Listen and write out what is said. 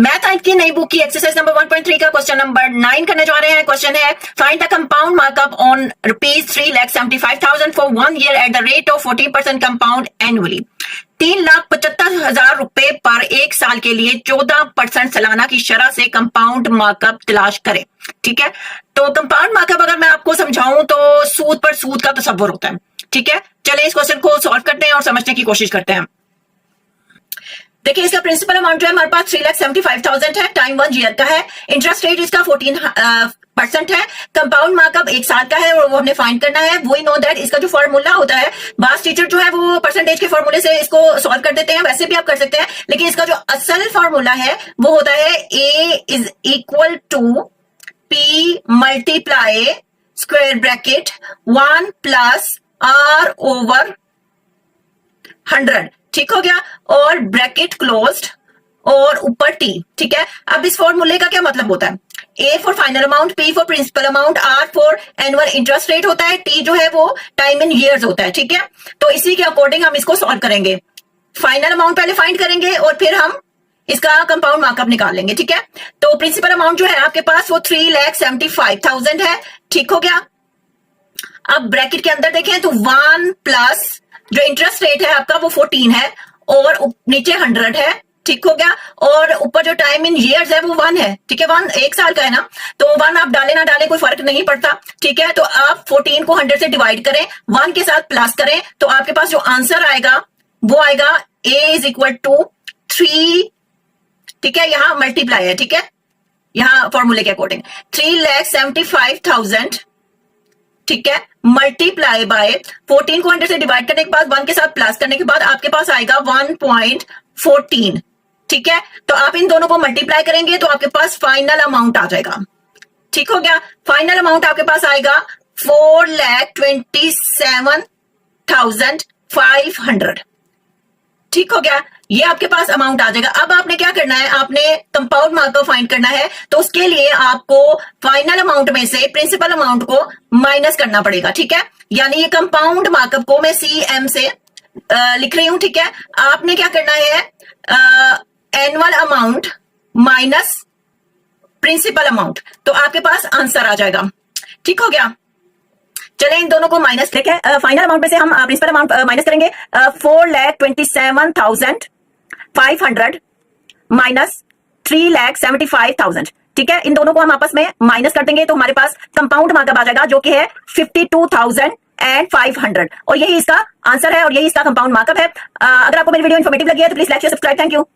Math आइट की नई book की एक्सरसाइज नंबर 1.3 का क्वेश्चन नंबर 9 करने जा रहे हैं। क्वेश्चन है find the compound markup on ₹3,75,000 for 1 year at the rate of 40% compound annually. 3,75,000 रुपए पर एक साल के लिए 14% सालाना की शरह से कंपाउंड मार्कअप तलाश करें। ठीक है, तो कंपाउंड मार्कअप अगर मैं आपको समझाऊं तो सूद पर सूद का तस्वर होता है। ठीक है, चलिए इस क्वेश्चन को सॉल्व करते हैं और समझने की कोशिश करते हैं। देखिए, इसका प्रिंसिपल अमाउंट जो है हमारे पास 3,75,000 है, टाइम 1 ईयर का है, इंटरेस्ट रेट इसका 14% है, कंपाउंड मार्कअप एक साल का है और वो हमने फाइंड करना है। वी नो दैट इसका जो फॉर्मूला होता है, बास टीचर जो है वो परसेंटेज के फॉर्मूले से इसको सॉल्व कर देते हैं, वैसे भी आप कर सकते हैं, लेकिन इसका जो असल फॉर्मूला है वो होता है A is equal to P multiply square bracket 1 plus R over 100। ठीक हो गया, और ब्रैकेट क्लोज्ड और ऊपर T। ठीक है, अब इस फॉर्मूले का क्या मतलब होता है? A for final amount, P for principal amount, R for annual interest rate होता है, T जो है वो टाइम इन ईयर्स होता है। ठीक है, तो इसी के अकॉर्डिंग हम इसको सॉल्व करेंगे। फाइनल अमाउंट पहले फाइंड करेंगे और फिर हम इसका कंपाउंड मार्कअप निकाल लेंगे। ठीक है, तो प्रिंसिपल अमाउंट जो है आपके पास वो 3,75,000 है। ठीक हो गया, अब ब्रैकेट के अंदर देखें तो 1 प्लस जो इंटरेस्ट रेट है आपका वो 14 है और नीचे 100 है। ठीक हो गया, और ऊपर जो टाइम इन ईयर्स है वो 1 है। ठीक है, 1 एक साल का है ना, तो 1 आप डाले ना डाले कोई फर्क नहीं पड़ता। ठीक है, तो आप 14 को 100 से डिवाइड करें, 1 के साथ प्लस करें, तो आपके पास जो आंसर आएगा वो आएगा A इज इक्वल टू 3। ठीक है, यहां मल्टीप्लाई है। ठीक है, यहां फॉर्मूले के अकॉर्डिंग 3,75,000। ठीक है, मल्टीप्लाई बाय 14 को 100 से डिवाइड करने के बाद 1 के साथ प्लस करने के बाद आपके पास आएगा 1.14। ठीक है, तो आप इन दोनों को मल्टीप्लाई करेंगे तो आपके पास फाइनल अमाउंट आ जाएगा। ठीक हो गया, फाइनल अमाउंट आपके पास आएगा 4,27,500। ठीक हो गया, ये आपके पास अमाउंट आ जाएगा। अब आपने क्या करना है, आपने कंपाउंड मार्कअप फाइंड करना है, तो उसके लिए आपको फाइनल अमाउंट में से प्रिंसिपल अमाउंट को माइनस करना पड़ेगा। ठीक है, यानी ये कंपाउंड मार्कअप को मैं CM से लिख रही हूं। ठीक है, आपने क्या करना है, annual amount minus principal amount, तो आपके पास आंसर आ जाएगा। ठीक हो गया, चले इन दोनों को माइनस। ठीक है, फाइनल अमाउंट में से हम प्रिंसिपल अमाउंट माइनस करेंगे। 4,27,500 माइनस 3,75,000। ठीक है, इन दोनों को हम आपस में माइनस कर देंगे तो हमारे पास कंपाउंड मार्कअप आ जाएगा जो कि है 52,500, और यही इसका आंसर है और यही इसका कंपाउंड मार्कअप है। अगर आपको मेरी वीडियो इन्फॉर्मेटिव लगी है तो please like share subscribe. Thank you.